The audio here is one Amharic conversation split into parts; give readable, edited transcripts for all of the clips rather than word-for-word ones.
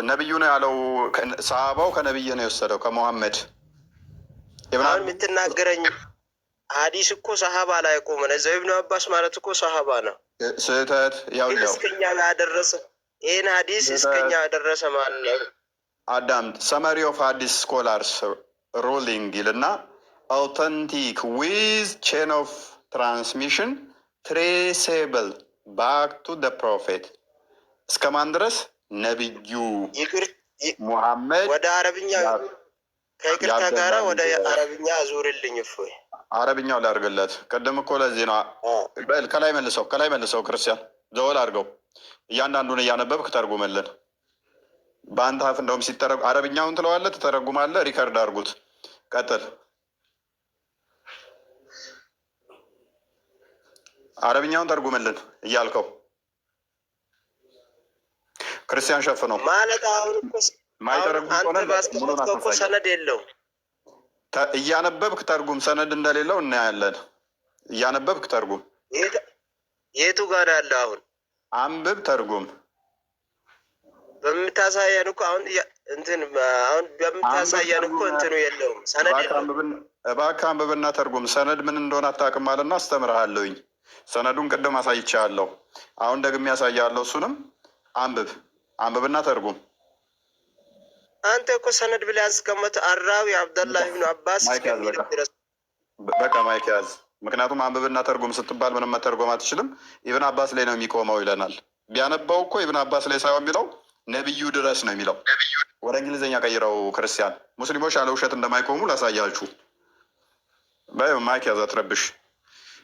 ነብዩ ነው ያለው። ሰሃባው ከነብይ ነው የወሰደው ከሙሐመድ። አሁን የምትናገረኝ ሀዲስ እኮ ሰሃባ ላይ ቆመ። እዛ ኢብኑ አባስ ማለት እኮ ሰሃባ ነው። ስህተት ያው እስከኛ ያደረሰ ይህን ሀዲስ እስከኛ ያደረሰ ማለት ነው። አዳምጥ። ሰመሪ ኦፍ ሀዲስ ስኮላርስ ሩሊንግ ይልና አውተንቲክ ዊዝ ቼን ኦፍ ትራንስሚሽን ትሬሴብል ባክ ቱ ደ ፕሮፌት እስከ ማን ድረስ? ነቢዩ ሙሐመድ። ወደ አረብኛ ከይቅርታ ጋራ ወደ አረብኛ አዙርልኝ። እፎይ አረብኛው ላድርግለት። ቅድም እኮ ለዚህ ነው። ከላይ መልሰው ክርስቲያን ዘወል አድርገው እያንዳንዱን እያነበብክ ተርጉምልን። በአንተ አፍ እንደውም ሲተረጉ አረብኛውን ትለዋለህ፣ ትተረጉማለህ። ሪከርድ አድርጉት። ቀጥል። አረብኛውን ተርጉምልን እያልከው ክርስቲያን ሸፍነው ማለት አሁን እኮ ሰነድ የለው። እያነበብክ ተርጉም። ሰነድ እንደሌለው እናያለን። እያነበብክ ተርጉም። የቱ ጋር ያለ? አሁን አንብብ፣ ተርጉም። በምታሳየን እኮ አሁን በምታሳየን እኮ እንትኑ የለውም፣ ሰነድ የለውም። እባክህ አንብብና ተርጉም። ሰነድ ምን እንደሆነ አታውቅም አለና አስተምርሃለሁኝ። ሰነዱን ቅድም አሳይቼሃለሁ፣ አሁን ደግሜ ያሳያለሁ። እሱንም አንብብና ተርጉም። አንተ እኮ ሰነድ ብለህ ያስቀመጥ አራዊ አብደላህ ብኑ አባስ ድረስ በቃ ማይክ ያዝ። ምክንያቱም አንብብና ተርጉም ስትባል ምንም መተርጎም አትችልም። ኢብን አባስ ላይ ነው የሚቆመው ይለናል። ቢያነባው እኮ ኢብን አባስ ላይ ሳይሆን የሚለው ነቢዩ ድረስ ነው የሚለው። ወደ እንግሊዝኛ ቀይረው ክርስቲያን። ሙስሊሞች ያለ ውሸት እንደማይቆሙ ላሳያችሁ። ማይክ ያዝ፣ አትረብሽ።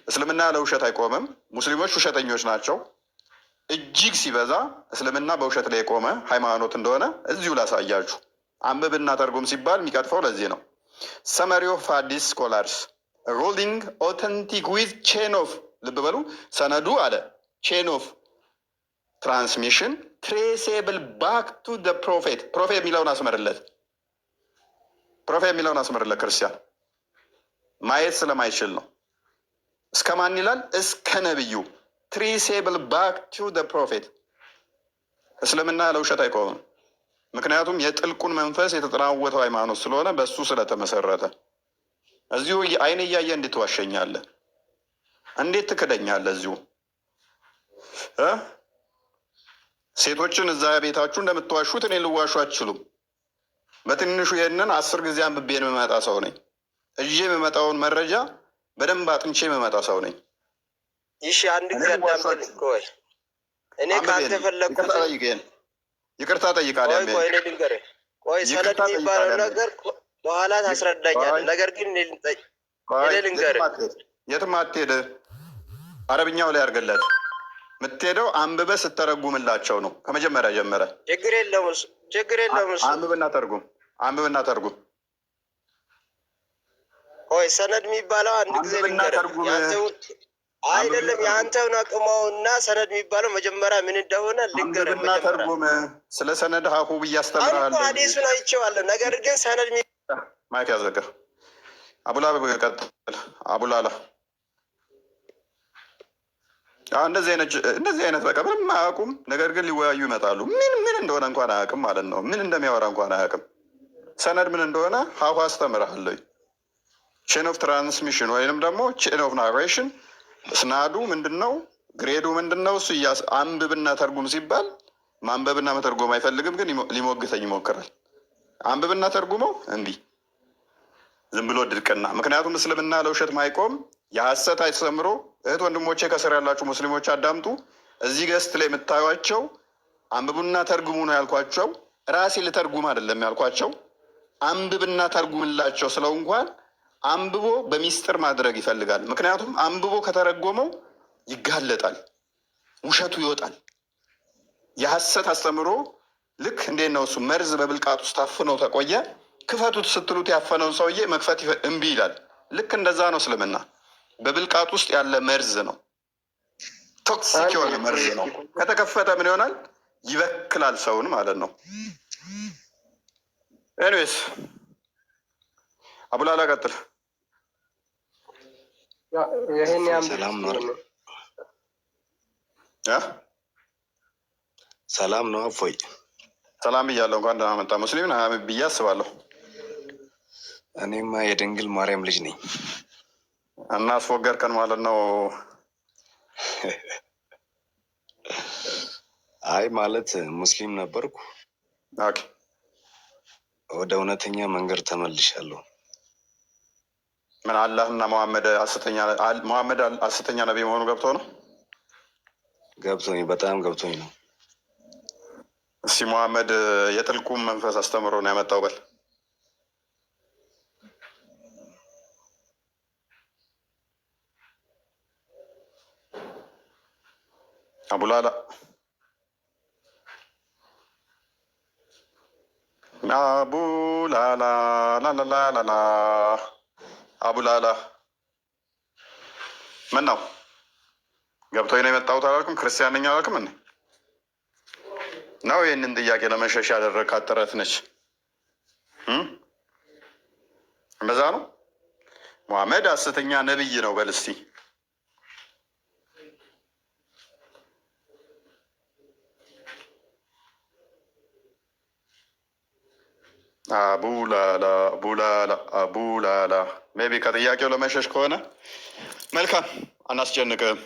እስልምና ያለ ውሸት አይቆምም። ሙስሊሞች ውሸተኞች ናቸው። እጅግ ሲበዛ እስልምና በውሸት ላይ የቆመ ሃይማኖት እንደሆነ እዚሁ ላሳያችሁ። አንብብና ተርጉም ሲባል የሚቀጥፈው ለዚህ ነው። ሰመሪ ኦፍ ሀዲስ ስኮላርስ ሩሊንግ ኦተንቲክ ዊዝ ቼን ኦፍ፣ ልብ በሉ ሰነዱ አለ ቼን ኦፍ ትራንስሚሽን ትሬሴብል ባክ ቱ ደ ፕሮፌት። ፕሮፌት የሚለውን አስመርለት፣ ክርስቲያን ማየት ስለማይችል ነው። እስከ ማን ይላል? እስከ ነቢዩ። ትሬሴብል ባክ ቱ ደ ፕሮፌት። እስልምና ያለ ውሸት አይቆምም። ምክንያቱም የጥልቁን መንፈስ የተጠናወተው ሃይማኖት ስለሆነ በሱ ስለተመሰረተ። እዚሁ አይን እያየ እንዴት ትዋሸኛለህ? እንዴት ትክደኛለህ? እዚሁ ሴቶችን እዛ ቤታችሁ እንደምትዋሹት እኔ ልዋሹ አትችሉም። በትንሹ ይህንን 10 ጊዜ አንብቤ የምመጣ ሰው ነኝ። እዤ የምመጣውን መረጃ በደንብ አጥንቼ የምመጣ ሰው ነኝ። ይሽ አንድ ጊዜ አዳምጥ። ቆይ እኔ ካንተ ፈለግኩት ይቅርታ ጠይቃለሁ። ቆይ ሰነድ የሚባለው ነገር በኋላ ታስረዳኛለህ። ነገር ግን ልንገርህ፣ የትም አትሄድ። አረብኛው ላይ አድርገለት። የምትሄደው አንብበህ ስተረጉምላቸው ነው። ከመጀመሪያ ጀመረ። ችግር የለውም። አንብብና ተርጉም። ቆይ ሰነድ የሚባለው አንድ ጊዜ ልንገርህ። አይደለም የአንተውን አቅመውና ሰነድ የሚባለው መጀመሪያ ምን እንደሆነ ልንገርህ። ተርጉም። ስለ ሰነድ ሀሁ ብዬ አስተምርሃለሁ። ሀዲሱን አይቼዋለሁ። ነገር ግን ሰነድ ማይክ ያዘጋ። ቀጥል። አቡላላ እንደዚህ አይነት በቃ ምንም አያውቁም። ነገር ግን ሊወያዩ ይመጣሉ። ምን እንደሆነ እንኳን አያውቅም ማለት ነው። ምን እንደሚያወራ እንኳን አያውቅም። ሰነድ ምን እንደሆነ ሀሁ አስተምርሃለሁ። ቼን ኦፍ ትራንስሚሽን ወይንም ደግሞ ቼን ኦፍ ናሬሽን ስናዱ ምንድን ነው? ግሬዱ ምንድን ነው? እሱ አንብብና ተርጉም ሲባል ማንበብና መተርጎም አይፈልግም፣ ግን ሊሞግተኝ ይሞክራል። አንብብና ተርጉመው እምቢ፣ ዝም ብሎ ድርቅና። ምክንያቱም እስልምና ለውሸት ማይቆም የሐሰት አይሰምሮ። እህት ወንድሞቼ ከስር ያላችሁ ሙስሊሞች አዳምጡ። እዚህ ገስት ላይ የምታዩቸው አንብቡና ተርጉሙ ነው ያልኳቸው። ራሴ ልተርጉም አይደለም ያልኳቸው። አንብብና ተርጉምላቸው ስለው እንኳን አንብቦ በሚስጥር ማድረግ ይፈልጋል። ምክንያቱም አንብቦ ከተረጎመው ይጋለጣል፣ ውሸቱ ይወጣል። የሐሰት አስተምሮ ልክ እንዴት ነው? እሱ መርዝ በብልቃጥ ውስጥ ታፍነው ተቆየ። ክፈቱት ስትሉት ያፈነውን ሰውዬ መክፈት እምቢ ይላል። ልክ እንደዛ ነው እስልምና። በብልቃጥ ውስጥ ያለ መርዝ ነው፣ ቶክሲክ የሆነ መርዝ ነው። ከተከፈተ ምን ይሆናል? ይበክላል ሰውን ማለት ነው። ኤኒዌይስ አቡላላ ቀጥል። ሰላም ነው። እፎይ ሰላም ብያለሁ። እንኳን ደህና መጣ ሙስሊም ብዬ አስባለሁ። እኔማ የድንግል ማርያም ልጅ ነኝ። እና አስወገድከን ማለት ነው? አይ ማለት ሙስሊም ነበርኩ። ኦኬ፣ ወደ እውነተኛ መንገድ ተመልሻለሁ። ምን አላህና መሐመድ ሐሰተኛ ነቢይ መሆኑ ገብቶ ነው? ገብቶኝ፣ በጣም ገብቶኝ ነው። እስቲ መሐመድ የጥልቁን መንፈስ አስተምሮ ነው ያመጣው በል። አቡላላ አቡላላ ላላላላ አቡላላ ምን ነው ገብቶኝ ነው የመጣሁት አላልኩም? ክርስቲያን ነኝ አላልኩም? እኔ ነው ይህንን ጥያቄ ለመሸሽ ያደረግካት ጥረት ነች። እንደዛ ነው። ሙሐመድ ሐሰተኛ ነቢይ ነው በል እስቲ። አቡላላ አቡላላ አቡላላ ሜቢ ከጥያቄው ለመሸሽ ከሆነ መልካም፣ አናስጨንቅህም።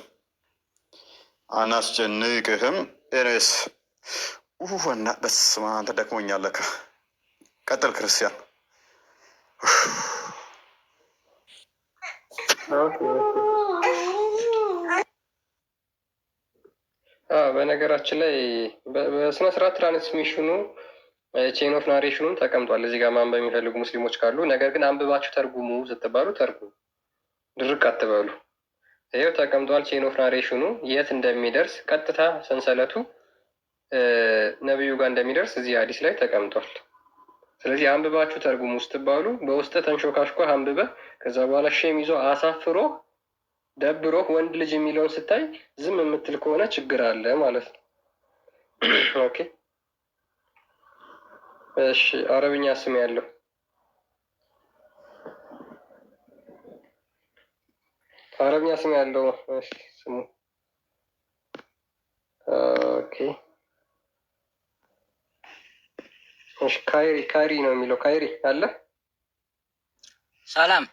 ኤኒዌይስ እና በስመ አብ አንተ ደክሞኛል። ቀጥል ክርስቲያን። በነገራችን ላይ በስነስርዓት ትራንስሚሽኑ ቼን ኦፍ ናሬሽኑን ተቀምጧል እዚህ ጋር ማንበብ የሚፈልጉ ሙስሊሞች ካሉ። ነገር ግን አንብባችሁ ተርጉሙ ስትባሉ ተርጉሙ፣ ድርቅ አትበሉ። ይኸው ተቀምጧል ቼን ኦፍ ናሬሽኑ የት እንደሚደርስ ቀጥታ ሰንሰለቱ ነቢዩ ጋር እንደሚደርስ እዚህ ሀዲስ ላይ ተቀምጧል። ስለዚህ አንብባችሁ ተርጉሙ ስትባሉ በውስጥ ተንሾካሽኮ አንብበ ከዛ በኋላ ሼም ይዞ አሳፍሮ ደብሮ ወንድ ልጅ የሚለውን ስታይ ዝም የምትል ከሆነ ችግር አለ ማለት ነው። ኦኬ እሺ፣ አረብኛ ስም ያለው እሺ፣ ስሙ ኦኬ እሺ፣ ካይሪ ነው የሚለው። ካይሪ አለ። ሰላም።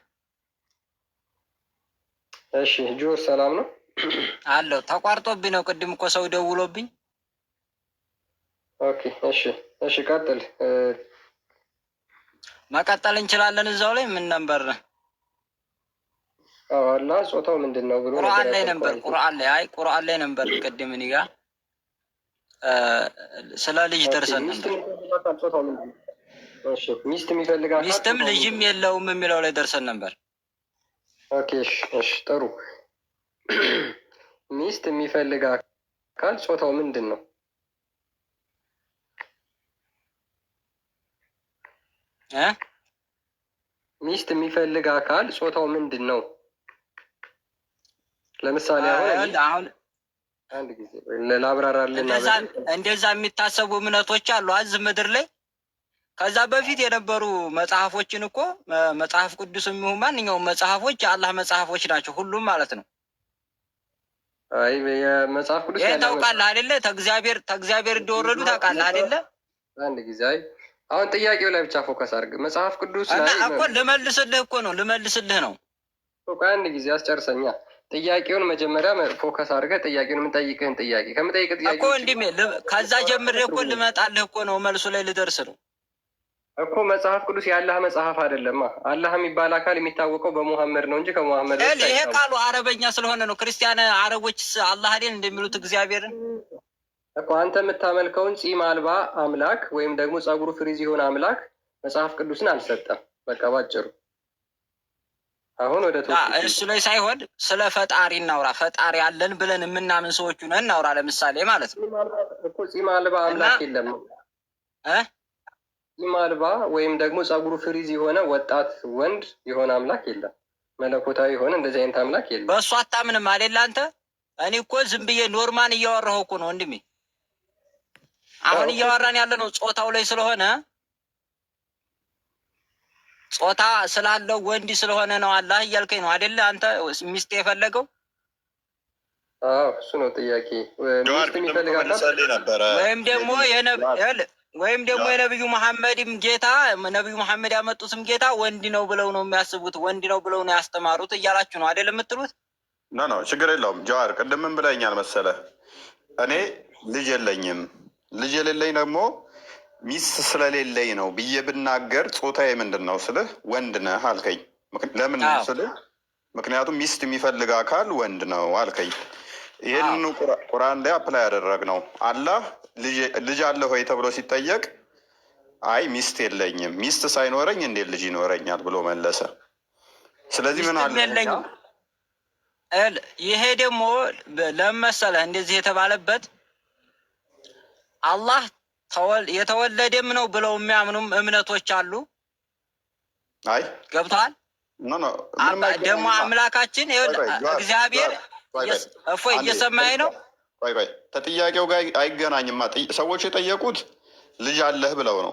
እሺ፣ ጆር ሰላም ነው አለው። ተቋርጦብኝ ነው ቅድም እኮ ሰው ደውሎብኝ። ኦኬ እሺ፣ ቀጥል። መቀጠል እንችላለን። እዛው ላይ ምን ነበር? አላህ ጾታው ምንድን ነው ብሎ ቁርአን ላይ ነበር። ቁርአን ላይ ነበር። ቅድም እኔ ጋር ስለ ልጅ ደርሰን ነበር። ሚስት የሚፈልጋት ሚስትም ልጅም የለውም የሚለው ላይ ደርሰን ነበር። ኦኬ እሺ፣ ጥሩ። ሚስት የሚፈልግ አካል ጾታው ምንድን ነው? ሚስት የሚፈልግ አካል ጾታው ምንድን ነው? ለምሳሌ አሁን አንድ ጊዜ ላብራራልን። እንደዛ የሚታሰቡ እምነቶች አሉ አዝ ምድር ላይ። ከዛ በፊት የነበሩ መጽሐፎችን እኮ መጽሐፍ ቅዱስ የሚሆን ማንኛውም መጽሐፎች የአላህ መጽሐፎች ናቸው ሁሉም ማለት ነው። አይ የመጽሐፍ ቅዱስ ይሄን ታውቃለህ አይደለ? ተእግዚአብሔር እንደወረዱ ታውቃለህ አይደለ? አንድ ጊዜ አሁን ጥያቄው ላይ ብቻ ፎከስ አድርግ። መጽሐፍ ቅዱስ ላይ እኮ ልመልስልህ ነው። አንድ ጊዜ አስጨርሰኛ። ጥያቄውን መጀመሪያ ፎከስ አድርገህ ጥያቄውን የምንጠይቅህን ጥያቄ ከምጠይቅህ ጥያቄ እኮ እንዲህ ከዛ ጀምሬ እኮ ልመጣልህ እኮ ነው፣ መልሱ ላይ ልደርስ ነው እኮ። መጽሐፍ ቅዱስ የአላህ መጽሐፍ አይደለማ። አላህ የሚባል አካል የሚታወቀው በሙሐመድ ነው እንጂ ከሙሐመድ ይሄ ቃሉ አረበኛ ስለሆነ ነው። ክርስቲያን አረቦች አላህ አይደል እንደሚሉት እግዚአብሔርን እኮ። አንተ የምታመልከውን ጺም አልባ አምላክ ወይም ደግሞ ጸጉሩ ፍሪዝ የሆነ አምላክ መጽሐፍ ቅዱስን አልሰጠም። በቃ ባጭሩ አሁን ወደ እሱ ላይ ሳይሆን ስለ ፈጣሪ እናውራ። ፈጣሪ አለን ብለን የምናምን ሰዎቹ ነን እናውራ። ለምሳሌ ማለት ነው እኮ ጺም አልባ አምላክ የለም። ጺም አልባ ወይም ደግሞ ጸጉሩ ፍሪዝ የሆነ ወጣት ወንድ የሆነ አምላክ የለም። መለኮታዊ የሆነ እንደዚህ አይነት አምላክ የለም። በእሱ አታምንም አይደል አንተ? እኔ እኮ ዝም ብዬ ኖርማን እያወራሁ እኮ ነው ወንድሜ። አሁን እያወራን ያለ ነው ጾታው ላይ ስለሆነ ጾታ ስላለው ወንድ ስለሆነ ነው አላህ እያልከኝ ነው አይደለ? አንተ ሚስት የፈለገው እሱ ነው ጥያቄ። ሚስት የሚፈልጋት ወይም ደግሞ ወይም ደግሞ የነቢዩ መሐመድም ጌታ ነቢዩ መሐመድ ያመጡትም ጌታ ወንድ ነው ብለው ነው የሚያስቡት፣ ወንድ ነው ብለው ነው ያስተማሩት እያላችሁ ነው አይደል የምትሉት? ኖ ችግር የለውም ጀዋር። ቅድም ምን ብለኛል መሰለህ? እኔ ልጅ የለኝም፣ ልጅ የሌለኝ ደግሞ ሚስት ስለሌለኝ ነው ብዬ ብናገር ጾታዬ ምንድን ነው ስልህ ወንድ ነህ አልከኝ። ለምን ስልህ ምክንያቱም ሚስት የሚፈልግ አካል ወንድ ነው አልከኝ። ይህን ቁርአን ላይ አፕላይ ያደረግነው አላህ ልጅ አለ ሆይ ተብሎ ሲጠየቅ አይ ሚስት የለኝም፣ ሚስት ሳይኖረኝ እንዴት ልጅ ይኖረኛል ብሎ መለሰ። ስለዚህ ምን አለ ይሄ ደግሞ ለመሰለህ እንደዚህ የተባለበት አላህ የተወለደም ነው ብለው የሚያምኑም እምነቶች አሉ። አይ ገብተዋል። ደግሞ አምላካችን እግዚአብሔር እፎይ እየሰማኸኝ ነው? ቆይ ከጥያቄው ጋር አይገናኝማ። ሰዎች የጠየቁት ልጅ አለህ ብለው ነው።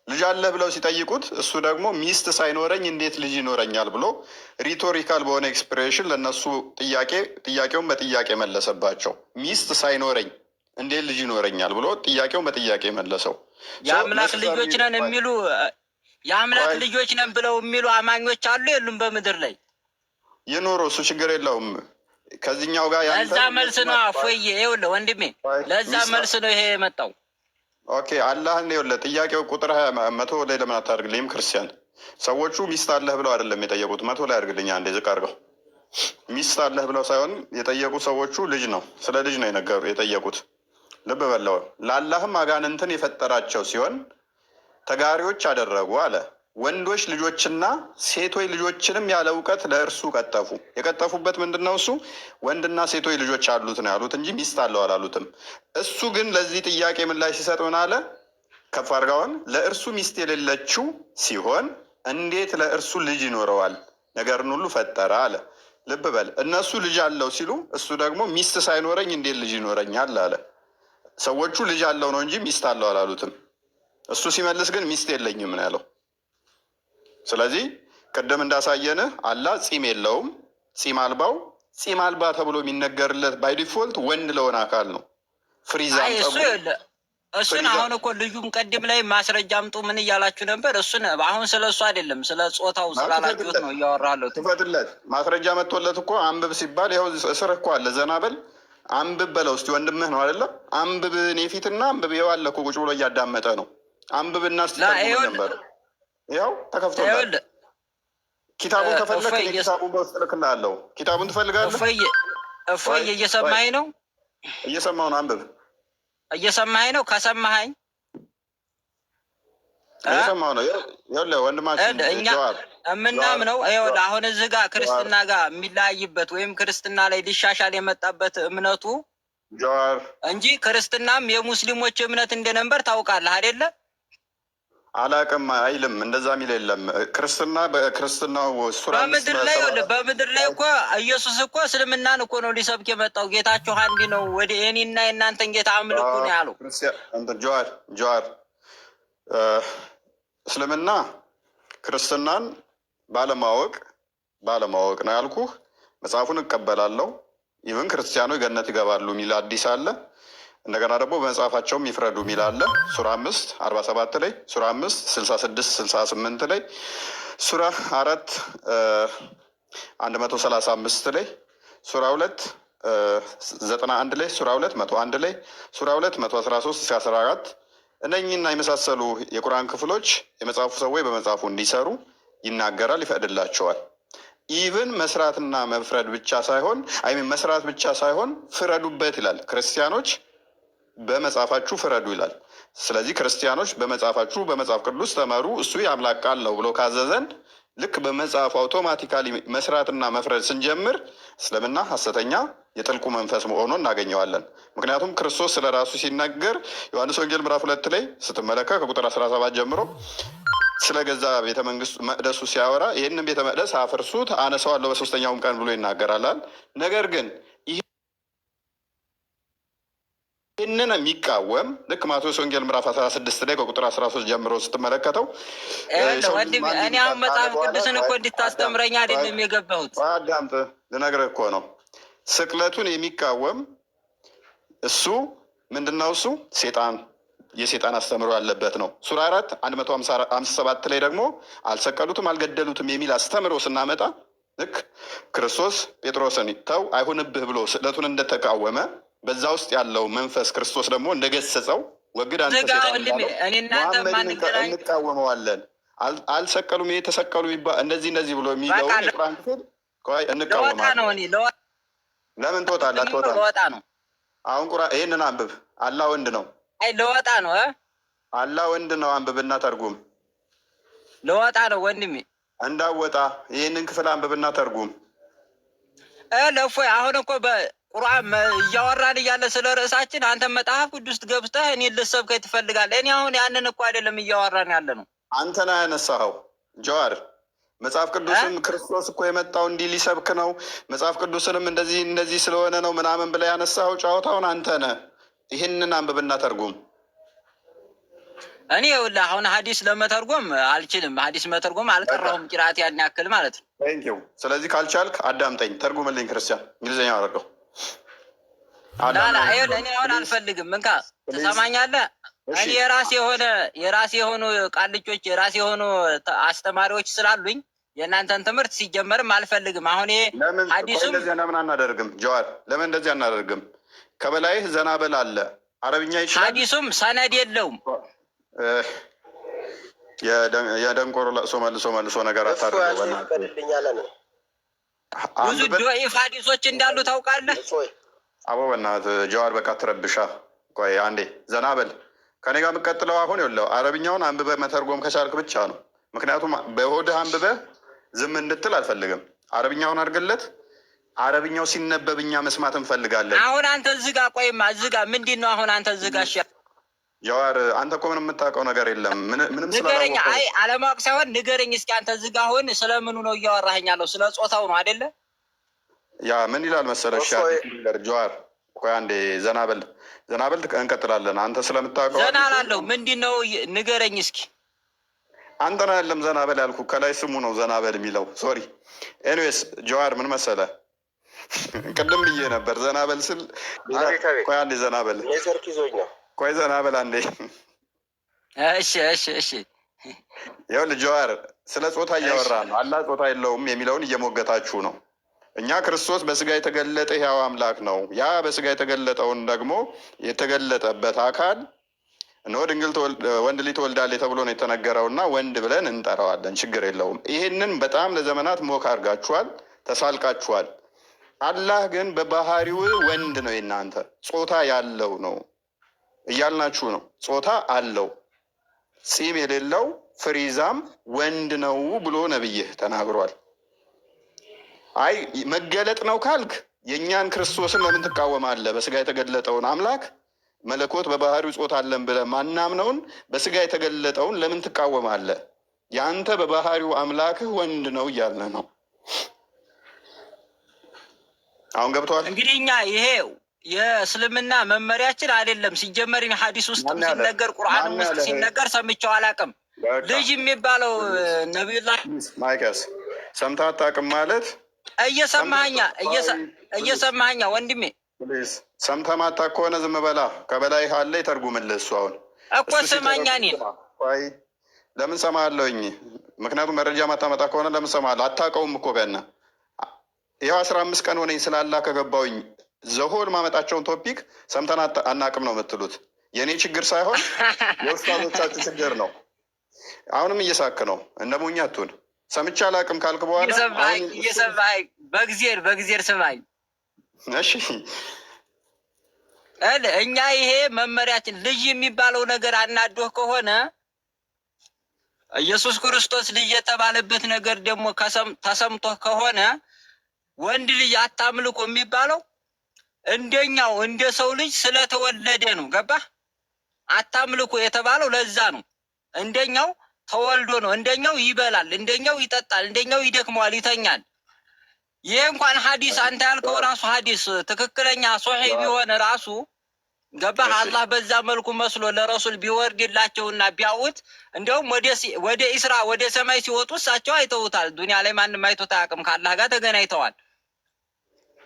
ልጅ አለህ ብለው ሲጠይቁት እሱ ደግሞ ሚስት ሳይኖረኝ እንዴት ልጅ ይኖረኛል ብሎ ሪቶሪካል በሆነ ኤክስፕሬሽን ለእነሱ ጥያቄውን በጥያቄ መለሰባቸው። ሚስት ሳይኖረኝ እንዴት ልጅ ይኖረኛል ብሎ ጥያቄውን በጥያቄ መለሰው። የአምላክ ልጆች ነን የሚሉ የአምላክ ልጆች ነን ብለው የሚሉ አማኞች አሉ የሉም? በምድር ላይ ይኖሩ፣ እሱ ችግር የለውም። ከዚህኛው ጋር ለዛ መልስ ነው አፎዬ። ይኸውልህ ወንድሜ ለዛ መልስ ነው ይሄ የመጣው። ኦኬ አላህን ይኸውልህ፣ ጥያቄው ቁጥር 100 ላይ ለምን አታደርግልኝም? ክርስቲያን ሰዎቹ ሚስት አለህ ብለው አይደለም የጠየቁት። 100 ላይ አድርግልኝ አንዴ ዝቅ አድርገው። ሚስት አለህ ብለው ሳይሆን የጠየቁ ሰዎቹ ልጅ ነው፣ ስለ ልጅ ነው የጠየቁት። ልብ በለው። ለአላህም አጋንንትን የፈጠራቸው ሲሆን ተጋሪዎች አደረጉ አለ። ወንዶች ልጆችና ሴቶች ልጆችንም ያለ እውቀት ለእርሱ ቀጠፉ። የቀጠፉበት ምንድን ነው? እሱ ወንድና ሴቶች ልጆች አሉት ነው ያሉት እንጂ ሚስት አለው አላሉትም። እሱ ግን ለዚህ ጥያቄ ምላሽ ሲሰጥ ምን አለ? ከፍ አድርጋውን ለእርሱ ሚስት የሌለችው ሲሆን እንዴት ለእርሱ ልጅ ይኖረዋል? ነገርን ሁሉ ፈጠረ አለ። ልብ በል። እነሱ ልጅ አለው ሲሉ እሱ ደግሞ ሚስት ሳይኖረኝ እንዴት ልጅ ይኖረኛል አለ። ሰዎቹ ልጅ አለው ነው እንጂ ሚስት አለው አላሉትም። እሱ ሲመልስ ግን ሚስት የለኝም ነው ያለው። ስለዚህ ቅድም እንዳሳየንህ አላህ ጺም የለውም፣ ጺም አልባው፣ ጺም አልባ ተብሎ የሚነገርለት ባይ ዲፎልት ወንድ ለሆነ አካል ነው። ፍሪዛም እሱን አሁን እኮ ልዩም ቅድም ላይ ማስረጃ አምጡ ምን እያላችሁ ነበር? እሱን አሁን ስለ እሱ አይደለም ስለ ጾታው ስላላችሁት ነው እያወራለሁ። ትፈትለት ማስረጃ መጥቶለት እኮ አንብብ ሲባል ይኸው እስር እኮ አለ። ዘናበል አንብብ በለው እስኪ፣ ወንድምህ ነው አይደለም? አንብብ እኔ ፊትና አንብብ። ይኸው አለ እኮ ቁጭ ብሎ እያዳመጠ ነው። አንብብና ስትጠቅሙ ነበር። ይኸው ተከፍቶላል። ኪታቡን ከፈለክ ኪታቡን በውስጥ እልክልሃለሁ። ኪታቡን ትፈልጋለህ? እፎይ እየሰማኸኝ ነው? እየሰማሁ ነው። አንብብ። እየሰማኸኝ ነው? ከሰማኸኝ እየሰማሁ ነው። ይኸውልህ ወንድማችን እኛ የምናምነው ይኸውልህ አሁን እዚህ ጋር ክርስትና ጋር የሚለያይበት ወይም ክርስትና ላይ ሊሻሻል የመጣበት እምነቱ ጀዋር እንጂ ክርስትናም የሙስሊሞች እምነት እንደነበር ታውቃለህ አይደለ? አላቅም አይልም። እንደዛ ሚል የለም። ክርስትና በክርስትናው በምድር ላይ እኮ ኢየሱስ እኮ እስልምናን እኮ ነው ሊሰብክ የመጣው። ጌታችሁ አንድ ነው፣ ወደ እኔና የእናንተን ጌታ አምልኩ ነው ያለው። ጀዋር እስልምና ክርስትናን ባለማወቅ ነው ያልኩህ። መጽሐፉን እቀበላለሁ። ይህን ክርስቲያኖች ገነት ይገባሉ የሚል አዲስ አለ። እንደገና ደግሞ በመጽሐፋቸውም ይፍረዱ የሚል አለ። ሱራ 5 47 ላይ፣ ሱራ 5 66 68 ላይ፣ ሱራ 4 135 ላይ፣ ሱራ 2 91 ላይ፣ ሱራ 2 101 ላይ፣ ሱራ 2 113 እስከ 14 እነኝና የመሳሰሉ የቁርአን ክፍሎች የመጽሐፉ ሰዎች በመጽሐፉ እንዲሰሩ ይናገራል፣ ይፈቅድላቸዋል። ኢቭን መስራትና መፍረድ ብቻ ሳይሆን መስራት ብቻ ሳይሆን ፍረዱበት ይላል። ክርስቲያኖች በመጽሐፋችሁ ፍረዱ ይላል። ስለዚህ ክርስቲያኖች በመጽሐፋችሁ በመጽሐፍ ቅዱስ ተመሩ፣ እሱ የአምላክ ቃል ነው ብሎ ካዘዘን ልክ በመጽሐፉ አውቶማቲካሊ መስራትና መፍረድ ስንጀምር እስልምና ሐሰተኛ የጥልቁ መንፈስ መሆኑን እናገኘዋለን። ምክንያቱም ክርስቶስ ስለ ራሱ ሲናገር ዮሐንስ ወንጌል ምዕራፍ 2 ላይ ስትመለከት ከቁጥር 17 ጀምሮ ስለ ገዛ ቤተ መንግስቱ መቅደሱ ሲያወራ ይህንን ቤተ መቅደስ አፍርሱት አነሳዋለሁ በሶስተኛውም ቀን ብሎ ይናገራል። ነገር ግን ይህንን የሚቃወም ልክ ማቴዎስ ወንጌል ምዕራፍ 16 ላይ ከቁጥር 13 ጀምሮ ስትመለከተው እኔ አሁን መጽሐፍ ቅዱስን እኮ እንድታስተምረኝ አይደለም የገባሁት። አዳምጥ፣ ልነግርህ እኮ ነው። ስቅለቱን የሚቃወም እሱ ምንድነው? እሱ ሴጣን የሴጣን አስተምሮ ያለበት ነው። ሱራ 4 157 ላይ ደግሞ አልሰቀሉትም አልገደሉትም የሚል አስተምሮ ስናመጣ ልክ ክርስቶስ ጴጥሮስን ተው አይሁንብህ ብሎ ስዕለቱን እንደተቃወመ በዛ ውስጥ ያለው መንፈስ ክርስቶስ ደግሞ እንደገሰጸው ወግድ አንተ ሴጣን እንቃወመዋለን። አልሰቀሉም የተሰቀሉ እንደዚህ ብሎ የሚለው የቁርአን ክፍል እንቃወማለን። ለምን ትወጣለህ? አትወጣም። አሁን ቁርአን ይህንን አንብብ። አላህ ወንድ ነው። አይ ለወጣ ነው። አላህ ወንድ ነው። አንብብና ተርጉም። ለወጣ ነው ወንድሜ። እንዳወጣ ይህንን ክፍል አንብብና ተርጉም። ለፎይ አሁን እኮ በቁርአን እያወራን እያለ ስለ ርዕሳችን አንተ መጽሐፍ ቅዱስ ገብተህ እኔ ልሰብከኝ ትፈልጋለህ። እኔ አሁን ያንን እኮ አይደለም እያወራን ያለ ነው። አንተና ያነሳኸው ጀዋር መጽሐፍ ቅዱስም ክርስቶስ እኮ የመጣው እንዲህ ሊሰብክ ነው፣ መጽሐፍ ቅዱስንም እንደዚህ ስለሆነ ነው ምናምን ብለህ ያነሳኸው ጨዋታውን አንተ ነህ። ይህንን አንብብና ተርጉም። እኔ ይኸውልህ አሁን ሀዲስ ለመተርጎም አልችልም። ሀዲስ መተርጎም አልቀራሁም ቂራት ያን ያክል ማለት ነው። ቴንኪው። ስለዚህ ካልቻልክ አዳምጠኝ፣ ተርጉምልኝ። ክርስቲያን እንግሊዝኛ አደርገው ላላ ይኸውልህ እኔ አሁን አልፈልግም። እንካ ትሰማኛለህ? እኔ የራሴ የሆኑ ቃልቾች የራሴ የሆኑ አስተማሪዎች ስላሉኝ የእናንተን ትምህርት ሲጀመርም አልፈልግም። አሁን ሀዲሱም ለምን አናደርግም? ጀዋር ለምን እንደዚህ አናደርግም? ከበላይህ ዘናበል አለ አረብኛ ይችላል። ሀዲሱም ሰነድ የለውም። የደንቆሮ ለቅሶ መልሶ ነገር አታድርገው። ብዙ ዶኢፍ ሀዲሶች እንዳሉ ታውቃለህ። አቦ በእናትህ ጀዋር በቃ ትረብሻ። ቆይ አንዴ ዘናበል ከኔ ጋር የምቀጥለው አሁን የለው አረብኛውን አንብበህ መተርጎም ከቻልክ ብቻ ነው። ምክንያቱም በሆድህ አንብበህ ዝም እንድትል አልፈልግም። አረብኛውን አድርግለት። አረብኛው ሲነበብ እኛ መስማት እንፈልጋለን። አሁን አንተ ዝጋ። ቆይማ ዝጋ። ምንድን ነው አሁን አንተ ዝጋ? ጀዋር አንተ እኮ ምንም የምታውቀው ነገር የለም። ምንም ንገረኝ። አይ አለማወቅ ሳይሆን ንገረኝ እስኪ አንተ ዝጋ። አሁን ስለምኑ ነው እያወራኸኝ ያለው? ስለ ጾታው ነው አይደለ? ያ ምን ይላል መሰለሽ ጀዋር ቆይ አንዴ ዘናበል እንቀጥላለን። አንተ ስለምታውቀው ዘና አላለሁ። ምንድን ነው ንገረኝ እስኪ። አንተ ነው ያለም ዘናበል ያልኩ ከላይ ስሙ ነው ዘናበል የሚለው ሶሪ። ኤኒዌይስ ጀዋር ምን መሰለህ ቅድም ብዬ ነበር ዘናበል ስል ቆይ አንዴ ዘናበል ኔትወርክ ይዞኝ ነው። ቆይ ዘናበል አንዴ እሺ ይኸውልህ ጀዋር ስለ ጾታ እያወራ ነው። አላህ ጾታ የለውም የሚለውን እየሞገታችሁ ነው። እኛ ክርስቶስ በስጋ የተገለጠ ሕያው አምላክ ነው። ያ በስጋ የተገለጠውን ደግሞ የተገለጠበት አካል እነሆ ድንግል ወንድ ልጅ ትወልዳለች ተብሎ ነው የተነገረውና ወንድ ብለን እንጠራዋለን። ችግር የለውም። ይህንን በጣም ለዘመናት ሞክ አድርጋችኋል፣ ተሳልቃችኋል። አላህ ግን በባህሪው ወንድ ነው። የናንተ ጾታ ያለው ነው እያልናችሁ ነው። ጾታ አለው፣ ፂም የሌለው ፍሪዛም ወንድ ነው ብሎ ነብይህ ተናግሯል። አይ መገለጥ ነው ካልክ የእኛን ክርስቶስን ለምን ትቃወማለህ? በስጋ የተገለጠውን አምላክ መለኮት በባህሪው ጾታ አለን ብለህ ማናምነውን በስጋ የተገለጠውን ለምን ትቃወማለህ? የአንተ በባህሪው አምላክህ ወንድ ነው እያልን ነው። አሁን ገብተዋል። እንግዲህ እኛ ይሄ የእስልምና መመሪያችን አይደለም። ሲጀመር ሀዲስ ውስጥ ሲነገር ቁርአን ውስጥ ሲነገር ሰምቼው አላውቅም። ልጅ የሚባለው ነቢዩላህ ማይከስ ሰምተህ አታውቅም ማለት እየሰማኸኛ ወንድሜ ሰምተህ ማታውቅ ከሆነ ዝም በላ። ከበላይ አለ ይተርጉምልህ። እሱ አሁን እኮ ስማኛ እኔን ለምን ሰማለሁኝ? ምክንያቱም መረጃ ማታመጣ ከሆነ ለምን ሰማለሁ? አታውቀውም እኮ በና ይኸው 15 ቀን ሆነኝ ስላላ ከገባውኝ ዘሆን ማመጣቸውን ቶፒክ ሰምተን አናውቅም ነው የምትሉት። የእኔ ችግር ሳይሆን የውስጣቶቻችሁ ችግር ነው። አሁንም እየሳክ ነው። እንደ ሞኝ አትሁን። ሰምቼ አላውቅም ካልክ በኋላ እየሰማኸኝ በእግዜር ስማኝ እሺ። እኛ ይሄ መመሪያችን ልጅ የሚባለው ነገር አናዶህ ከሆነ ኢየሱስ ክርስቶስ ልጅ የተባለበት ነገር ደግሞ ተሰምቶህ ከሆነ ወንድ ልጅ አታምልኩ የሚባለው እንደኛው እንደ ሰው ልጅ ስለተወለደ ነው። ገባህ? አታምልኩ የተባለው ለዛ ነው። እንደኛው ተወልዶ ነው። እንደኛው ይበላል፣ እንደኛው ይጠጣል፣ እንደኛው ይደክመዋል፣ ይተኛል። ይሄ እንኳን ሀዲስ አንተ ያልከው ራሱ ሀዲስ ትክክለኛ ሶሒህ ቢሆን ራሱ ገባህ? አላህ በዛ መልኩ መስሎ ለረሱል ቢወርድላቸውና ቢያውት እንዲያውም ወደ ኢስራ ወደ ሰማይ ሲወጡ እሳቸው አይተውታል። ዱንያ ላይ ማንም አይቶት አያውቅም። ከአላህ ጋር ተገናኝተዋል።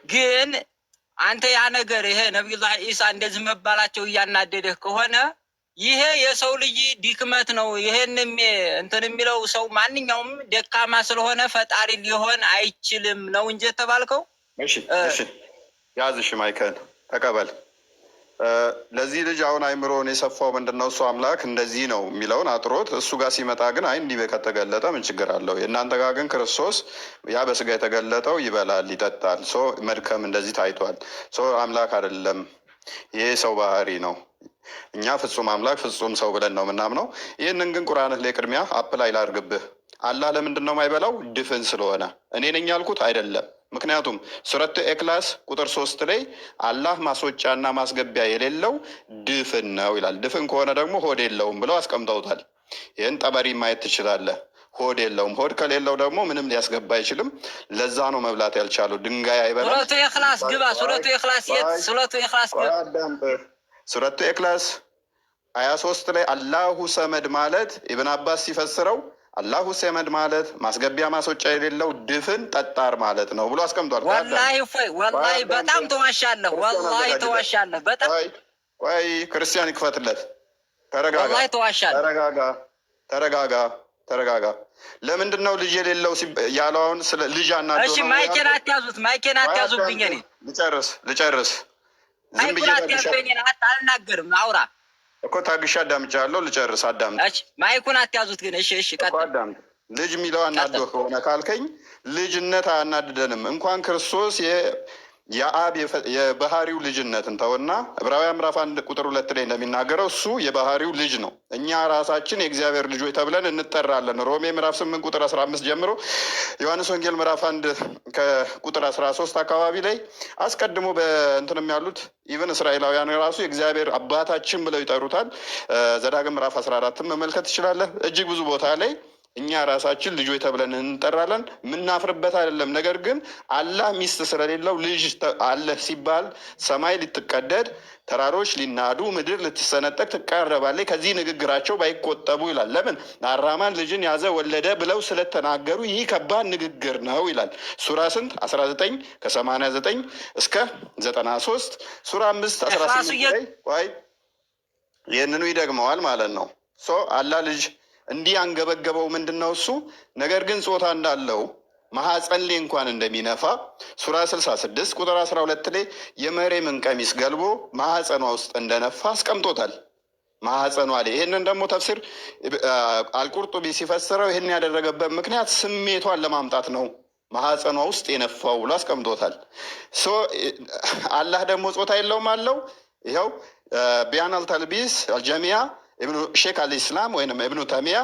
ግን አንተ ያ ነገር ይሄ ነቢዩላህ ኢሳ እንደዚህ መባላቸው እያናደደህ ከሆነ ይሄ የሰው ልጅ ድክመት ነው። ይሄን እንትን የሚለው ሰው ማንኛውም ደካማ ስለሆነ ፈጣሪ ሊሆን አይችልም ነው እንጂ የተባልከው። እሺ ያዝ። እሺ ማይከል ተቀበል። ለዚህ ልጅ አሁን አይምሮን የሰፋው ምንድን ነው? እሱ አምላክ እንደዚህ ነው የሚለውን አጥሮት እሱ ጋር ሲመጣ ግን አይ እንዲህ ከተገለጠ ምን ችግር አለው? የእናንተ ጋር ግን ክርስቶስ ያ በስጋ የተገለጠው ይበላል ይጠጣል፣ መድከም እንደዚህ ታይቷል። አምላክ አይደለም፣ ይሄ ሰው ባህሪ ነው። እኛ ፍጹም አምላክ ፍጹም ሰው ብለን ነው የምናምነው። ይህንን ግን ቁርአንህ ላይ ቅድሚያ አፕላይ ላድርግብህ። አላህ ለምንድን ነው የማይበላው? ድፍን ስለሆነ። እኔ ነኝ ያልኩት አይደለም። ምክንያቱም ሱረቱ ኢኽላስ ቁጥር 3 ላይ አላህ ማስወጫና ማስገቢያ የሌለው ድፍን ነው ይላል። ድፍን ከሆነ ደግሞ ሆድ የለውም ብለው አስቀምጠውታል። ይህን ጠበሪ ማየት ትችላለህ። ሆድ የለውም። ሆድ ከሌለው ደግሞ ምንም ሊያስገባ አይችልም። ለዛ ነው መብላት ያልቻለው። ድንጋይ አይበላም። ሱረቱ ኢኽላስ ግባ። ሱረቱ ኢኽላስ ሱረቱ ኢኽላስ ግባ። ሱረቱ ኢኽላስ 23 ላይ አላሁ ሰመድ ማለት ኢብን አባስ ሲፈስረው አላሁ ሰመድ ማለት ማስገቢያ ማስወጫ የሌለው ድፍን ጠጣር ማለት ነው ብሎ አስቀምጧል። ወላሂ በጣም ተዋሻለህ። ወላሂ ተዋሻለህ በጣም። ቆይ ክርስቲያን ይክፈትለት። ተረጋጋ። ለምንድን ነው ልጅ የሌለው ያለው? አሁን ስለ ልጅ አናዶ ነው። እሺ ማይኬን አትያዙብኝ። እኔ ልጨርስ። ዝም ብዬ አልናገርም። አውራ እኮ ታግሻ አዳምጫለሁ። ልጨርስ። አዳምጥ። ማይኩን አትያዙት ግን። እሺ አዳምጥ። ልጅ የሚለው አናዶ ከሆነ ካልከኝ ልጅነት አያናድደንም። እንኳን ክርስቶስ የአብ የባህሪው ልጅነትን ተውና ዕብራውያን ምዕራፍ 1 ቁጥር 2 ላይ እንደሚናገረው እሱ የባህሪው ልጅ ነው። እኛ ራሳችን የእግዚአብሔር ልጆች ተብለን እንጠራለን። ሮሜ ምዕራፍ 8 ቁጥር 15 ጀምሮ፣ ዮሐንስ ወንጌል ምዕራፍ 1 ከቁጥር 13 አካባቢ ላይ አስቀድሞ በእንትንም ያሉት ኢቨን እስራኤላውያን ራሱ የእግዚአብሔር አባታችን ብለው ይጠሩታል። ዘዳግም ምዕራፍ 14 መመልከት ትችላለህ። እጅግ ብዙ ቦታ ላይ እኛ ራሳችን ልጆች ተብለን እንጠራለን። የምናፍርበት አይደለም። ነገር ግን አላህ ሚስት ስለሌለው ልጅ አለ ሲባል ሰማይ ልትቀደድ፣ ተራሮች ሊናዱ፣ ምድር ልትሰነጠቅ ትቃረባለች ከዚህ ንግግራቸው ባይቆጠቡ ይላል። ለምን? አራማን ልጅን ያዘ ወለደ ብለው ስለተናገሩ ይህ ከባድ ንግግር ነው ይላል። ሱራ ስንት? 19 ከ89 እስከ 93 ሱራ 5 18 ላይ ይህንኑ ይደግመዋል ማለት ነው። አላህ ልጅ እንዲህ አንገበገበው ምንድን ነው እሱ? ነገር ግን ጾታ እንዳለው ማህፀን ላይ እንኳን እንደሚነፋ ሱራ 66 ቁጥር 12 ላይ የመሬምን ቀሚስ ገልቦ ማህፀኗ ውስጥ እንደነፋ አስቀምጦታል። ማህፀኗ ላይ ይህንን ደግሞ ተፍሲር አልቁርጡቢ ሲፈስረው ይህን ያደረገበት ምክንያት ስሜቷን ለማምጣት ነው። ማህፀኗ ውስጥ የነፋው ብሎ አስቀምጦታል። አላህ ደግሞ ጾታ የለውም አለው። ይኸው ቢያን አልተልቢስ አልጀሚያ ሼክ አልኢስላም ወይም እብኑ ተሚያ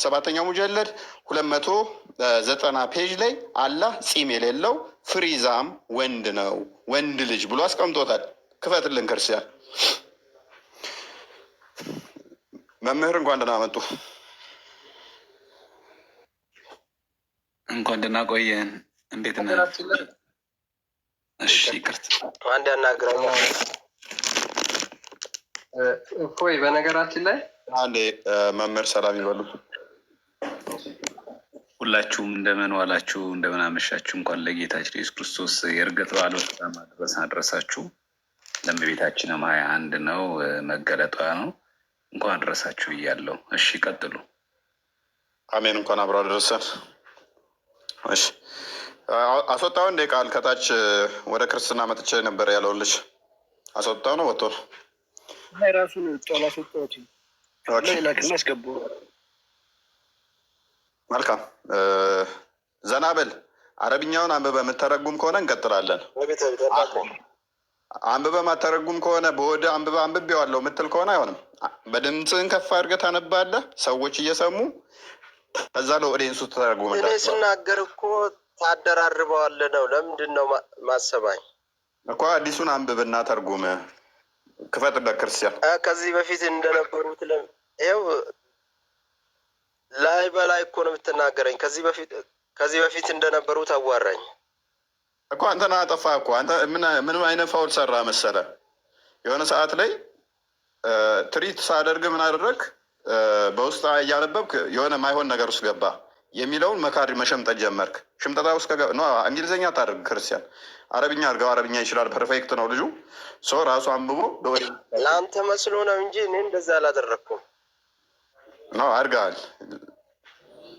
7ኛው ሙጀለድ 290 ፔጅ ላይ አላህ ፂም የሌለው ፍሪዛም ወንድ ነው፣ ወንድ ልጅ ብሎ አስቀምጦታል። ክፈትልን ክርስቲያን። መምህር እንኳን ደህና መጡ። እንኳን ደህና ቆየን። እንዴት ነህ? እሺ ይቅርታ አንድ ያናግረኛል። እፎይ በነገራችን ላይ አንዴ መምህር ሰላም ይበሉ። ሁላችሁም እንደምን ዋላችሁ፣ እንደምን አመሻችሁ። እንኳን ለጌታችን ኢየሱስ ክርስቶስ የእርገት በዓል በሰላም አደረሳችሁ። ለእመቤታችንም 21 ነው መገለጧ ነው። እንኳን አደረሳችሁ እያለሁ። እሺ ቀጥሉ። አሜን። እንኳን አብሮ አደረሰን። እሺ አስወጣው እንደ ቃል ከታች ወደ ክርስትና መጥቼ ነበር ያለውን ልጅ አስወጣው ነው ወጥቶ ነው ራሱን ጦላ ሰጠሁት ላክና አስገባው። መልካም ዘናበል አረብኛውን አንብበ የምተረጉም ከሆነ እንቀጥላለን። አንብበ ማተረጉም ከሆነ በወደ አንብቤዋለሁ የምትል ከሆነ አይሆንም። በድምፅህን ከፍ አድርገህ ታነባለህ፣ ሰዎች እየሰሙ ከዛ ለኦዲየንሱ ተተረጉምላቸዋል። እኔ ስናገር እኮ ታደራርበዋለህ ነው። ለምንድን ነው ማሰባኝ እኮ አዲሱን አንብብና ተርጉም። ክፈትበት ክርስቲያን። ከዚህ በፊት እንደነበሩት ይኸው ላይ በላይ እኮ ነው የምትናገረኝ። ከዚህ በፊት እንደነበሩት አዋራኝ እኮ አንተና አጠፋ እኮ አንተ ምን አይነት ፋውል ሰራ መሰለ? የሆነ ሰዓት ላይ ትሪት ሳደርግ ምን አደረግ በውስጥ እያነበብክ የሆነ ማይሆን ነገር ውስጥ ገባ። የሚለውን መካድ መሸምጠት ጀመርክ። ሽምጠታ ውስጥ እንግሊዝኛ ታደርግ ክርስቲያን፣ አረብኛ አድርገው። አረብኛ ይችላል፣ ፐርፌክት ነው ልጁ። ሰው ራሱ አንብቦ ለአንተ መስሎ ነው እንጂ እኔ እንደዛ አላደረግኩም። ነው አድርገሃል።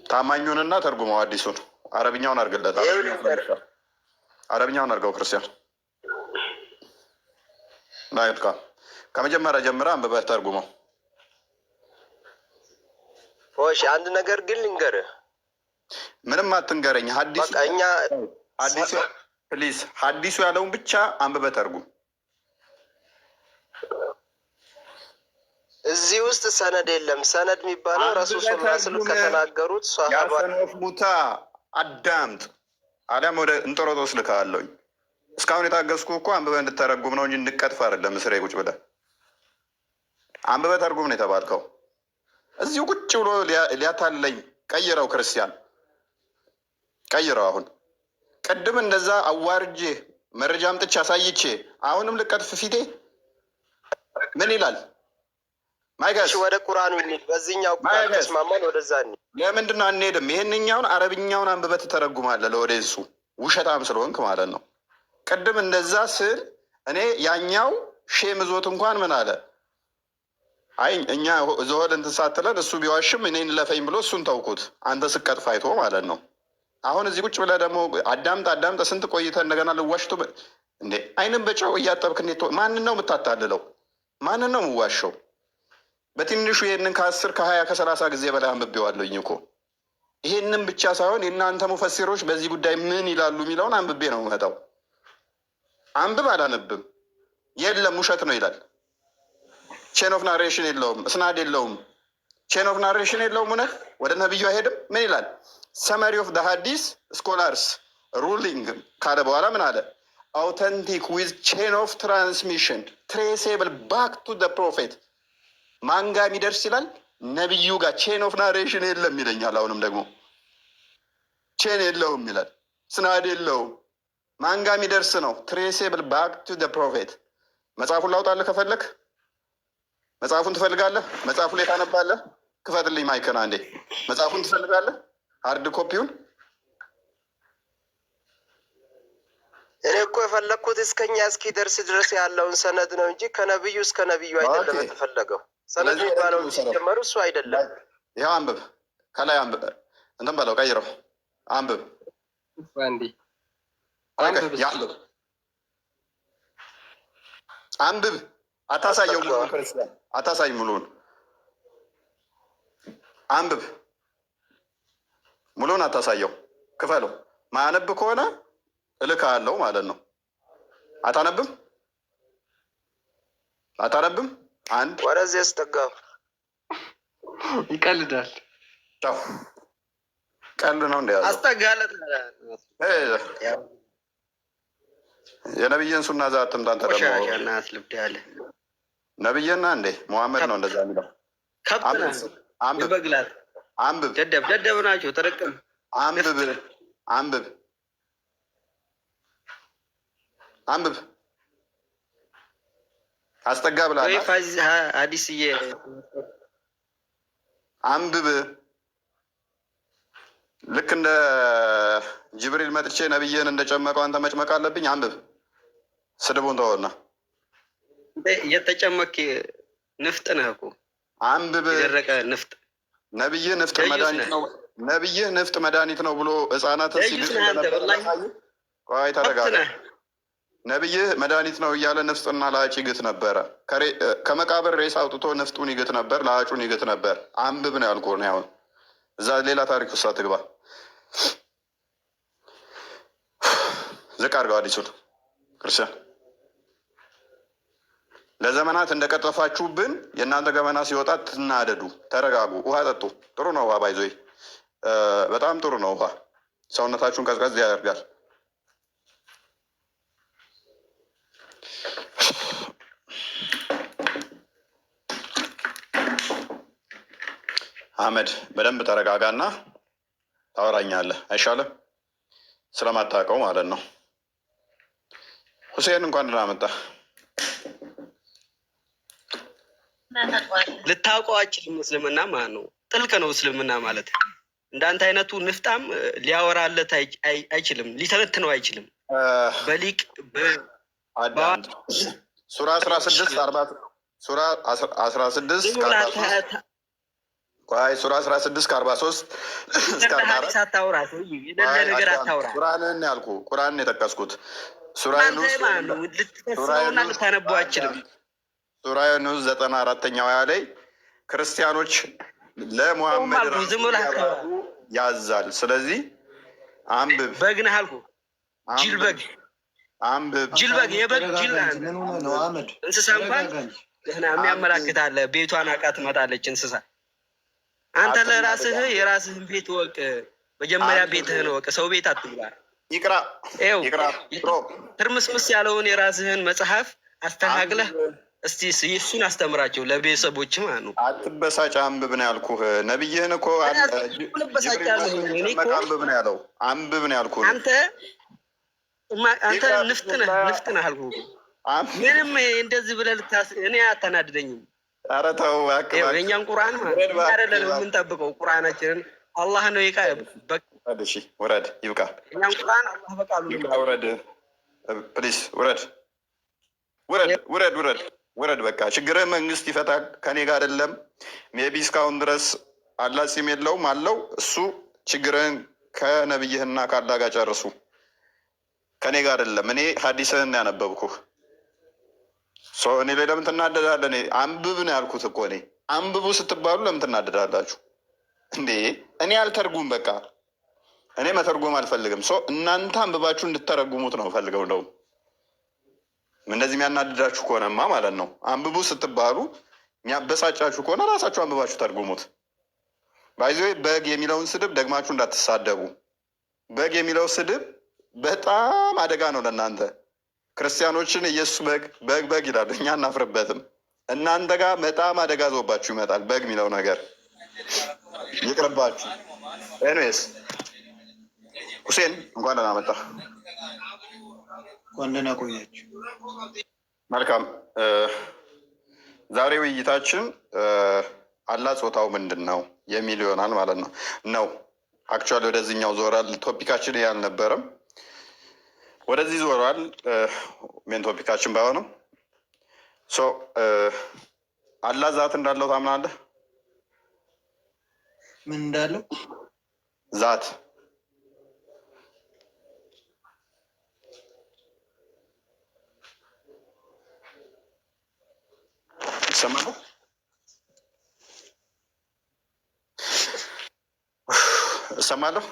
ታማኙንና ተርጉመው አዲሱን አረብኛውን አድርግለት። አረብኛውን አድርገው ክርስቲያን ናይልካ ከመጀመሪያ ጀምረ አንብበህ ተርጉመው። እሺ አንድ ነገር ግን ልንገርህ። ምንም አትንገረኝ። ፕሊዝ ሀዲሱ ያለውን ብቻ አንብበህ ተርጉም። እዚህ ውስጥ ሰነድ የለም። ሰነድ የሚባለው ረሱል ስለ ከተናገሩት ያሰነፍ ሙታ አዳምጥ። አሊያም ወደ እንጦሮጦስ ልካለሁኝ። እስካሁን የታገዝኩ እኮ አንብበህ እንድተረጉም ነው እንጂ እንድቀጥፍ አይደለም። ምስሬ ቁጭ ብለህ አንብበህ ተርጉም ነው የተባልከው። እዚሁ ቁጭ ብሎ ሊያታለኝ ቀይረው፣ ክርስቲያን ቀይረው። አሁን ቅድም እንደዛ አዋርጄ መረጃ አምጥቼ አሳይቼ አሁንም ልቀጥፍ ፊቴ ምን ይላል? ማይጋስ ወደ ቁርአኑ እንሂድ። በዚህኛው ተስማማን፣ ወደዛ እንሂድ። ለምንድን ነው አንሄድም? ይሄንኛውን አረብኛውን አንብበህ ትተረጉማለህ። ለወደሱ ውሸታም ስለሆንክ ማለት ነው። ቅድም እንደዛ ስል እኔ ያኛው ሼም ዞት እንኳን ምን አለ? አይ እኛ ዘወል እንትን ሳትለን እሱ ቢዋሽም እኔን ለፈኝ ብሎ እሱን ተውኩት። አንተ ስቀጥፍ አይቶ ማለት ነው። አሁን እዚህ ቁጭ ብለህ ደግሞ አዳምጥ ስንት ቆይተህ እንደገና ልዋሽቶ እንዴ? አይንም በጨው እያጠብክ እንዴት? ማንን ነው የምታታልለው? ማንን ነው የምዋሸው? በትንሹ ይህንን ከ10 ከ20 ከ30 ጊዜ በላይ አንብቤዋለሁኝ እኮ። ይሄንን ብቻ ሳይሆን የእናንተ ሙፈሲሮች በዚህ ጉዳይ ምን ይላሉ የሚለውን አንብቤ ነው የምመጣው። አንብብ አላነብም የለም ውሸት ነው ይላል። ቼን ኦፍ ናሬሽን የለውም፣ እስናድ የለውም፣ ቼን ኦፍ ናሬሽን የለውም። እውነት ወደ ነብዩ አይሄድም። ምን ይላል? ሰመሪ ኦፍ ደ ሀዲስ ስኮላርስ ሩሊንግ ካለ በኋላ ምን አለ? አውተንቲክ ዊዝ ቼን ኦፍ ትራንስሚሽን ትሬሴብል ባክ ቱ ደ ፕሮፌት። ማን ጋር የሚደርስ ይላል? ነቢዩ ጋር። ቼን ኦፍ ናሬሽን የለም ይለኛል። አሁንም ደግሞ ቼን የለውም ይላል፣ ስናድ የለውም። ማን ጋር የሚደርስ ነው? ትሬሴብል ባክ ቱ ደ ፕሮፌት። መጽሐፉን ላውጣልህ ከፈለክ። መጽሐፉን ትፈልጋለህ? መጽሐፉ ላይ ታነባለህ? ክፈትልኝ ማይክን አንዴ። መጽሐፉን ትፈልጋለህ? ሃርድ ኮፒውን። እኔ እኮ የፈለግኩት እስከኛ እስኪደርስ ድረስ ያለውን ሰነድ ነው እንጂ ከነብዩ እስከ ነብዩ አይደለም የተፈለገው። ሰነድ የሚባለውን ሲጀመሩ እሱ አይደለም። ይኸው አንብብ፣ ከላይ አንብብ፣ እንትን በለው ቀይረው፣ አንብብ፣ አንብብ። አታሳየው፣ አታሳይ፣ ሙሉውን አንብብ፣ ሙሉውን አታሳየው፣ ክፈለው። ማያነብ ከሆነ እልክሃለሁ ማለት ነው። አታነብም? አታነብም? አንድ ወደዚህ ያስጠጋው ይቀልዳል። ቀልድ ነው እንደ ያዘው አስጠጋለት። የነብይን ሱና ዛ አትምጣን። ተደሞ ነብይና እንዴ ሙሐመድ ነው እንደዛ የሚለው። አንብብ፣ ደደብ ናቸው። ተረቅም አንብብ፣ አንብብ፣ አንብብ። አስጠጋ ብላል። ሀዲስዬ አንብብ። ልክ እንደ ጅብሪል መጥቼ ነብይን እንደጨመቀው አንተ መጭመቅ አለብኝ። አንብብ። ስድቡን ተወና እየተጨመክ ንፍጥ ነህ እኮ። አንብብ። የደረቀ ንፍጥ። ነብይህ ንፍጥ መድኃኒት ነው፣ ነብይህ ንፍጥ መድኃኒት ነው ብሎ ህፃናትን ሲግጥ ቆይ ተረጋጋ። ነብይህ መድኃኒት ነው እያለ ንፍጥና ለአጭ ይግት ነበረ። ከመቃብር ሬሳ አውጥቶ ንፍጡን ይግት ነበር፣ ለአጩን ይግት ነበር። አንብብ ነው ያልኩህ ነው። አሁን እዛ ሌላ ታሪክ ውስጥ አትግባ። ዝቅ አድርገው አዲሱን ክርስቲያን። ለዘመናት እንደቀጠፋችሁብን የእናንተ ገመና ሲወጣ ትናደዱ። ተረጋጉ። ውሃ ጠጡ። ጥሩ ነው ውሃ፣ ባይዞይ በጣም ጥሩ ነው ውሃ። ሰውነታችሁን ቀዝቀዝ ያደርጋል። አህመድ በደንብ ተረጋጋና ታወራኛለህ አይሻልም? ስለማታውቀው ማለት ነው። ሁሴን እንኳን ደህና መጣ። ልታውቀው አችልም። እስልምና ማለት ነው ጥልቅ ነው። እስልምና ማለት እንዳንተ አይነቱ ንፍጣም ሊያወራለት አይችልም፣ ሊተነትነው አይችልም። በሊቅ ሱራ 16 ሱራ 16 ሱራ 16 ከ43 እስከ 44 አታውራ፣ ነገር አታውራ። ቁርአንን ያልኩ ቁርአንን የጠቀስኩት ሱራ ልትፈስረውና ልታነበው አይችልም። ሱራ ዩኑስ 94ኛው አያ ላይ ክርስቲያኖች ለሙሐመድ ያዛል። ስለዚህ አንብብ። በግ ነህ አልኩህ። ጅል በግ አንብብ። ጅል በግ የበግ ጅል እንስሳ እንኳን ደህና የሚያመላክት አለ። ቤቷን አውቃ ትመጣለች እንስሳ። አንተ ለራስህ የራስህን ቤት ወቅ። መጀመሪያ ቤትህን ወቅ። ሰው ቤት አትግባ። ይቅራ ትርምስምስ ያለውን የራስህን መጽሐፍ አስተካክለህ እስቲ እሱን አስተምራቸው ለቤተሰቦች ማለት ነው። አትበሳጭ፣ አንብብ ነው ያልኩህ። ነብይህን እኮ አንብብ ነው ያለው። አንብብ ነው ያልኩህ። አንተ ንፍጥ ነህ አልኩህ። ምንም እንደዚህ ብለህ እኔ አታናድደኝም። ኧረ ተው የእኛን ቁርአን አይደለም የምንጠብቀው፣ ቁርአናችንን አላህ ነው ውረድ፣ ይብቃ። እኛን ቁርአን አላህ በቃሉ ውረድ፣ ፕሊስ ውረድ፣ ውረድ። በቃ ችግርህ መንግስት ይፈታል፣ ከኔ ጋር አይደለም። ሜቢ እስካሁን ድረስ አላጺም የለውም አለው። እሱ ችግርህን ከነብይህና ከአላህ ጋር ጨርሱ፣ ከኔ ጋር አይደለም። እኔ ሀዲስህን ያነበብኩህ እኔ ላይ ለምን ትናደዳለህ? አንብብ ነው ያልኩት እኮ። እኔ አንብቡ ስትባሉ ለምን ትናደዳላችሁ እንዴ? እኔ አልተርጉም፣ በቃ እኔ መተርጎም አልፈልግም። እናንተ አንብባችሁ እንድተረጉሙት ነው ፈልገው። እንደውም እንደዚህ የሚያናድዳችሁ ከሆነማ ማለት ነው አንብቡ ስትባሉ የሚያበሳጫችሁ ከሆነ ራሳችሁ አንብባችሁ ተርጉሙት። ባይዞ በግ የሚለውን ስድብ ደግማችሁ እንዳትሳደቡ። በግ የሚለው ስድብ በጣም አደጋ ነው ለእናንተ። ክርስቲያኖችን ኢየሱስ በግ ይላሉ፣ እኛ እናፍርበትም። እናንተ ጋር በጣም አደጋ ዞባችሁ ይመጣል በግ የሚለው ነገር። ይቅርባችሁ። ኤኒዌይስ ሁሴን እንኳን ደህና መጣ። እንኳን ደህና ቆያችሁ። መልካም። ዛሬ ውይይታችን አላህ ጾታው ምንድን ነው የሚል ይሆናል ማለት ነው። አክቹዋሊ ወደዚህኛው ዞራል። ቶፒካችን ይህ አልነበረም፣ ወደዚህ ዞሯል። ሜን ቶፒካችን ባይሆንም አላህ ዛት እንዳለው ታምናለህ? ምን እንዳለው? ዛት ይሰማል? እሰማለሁ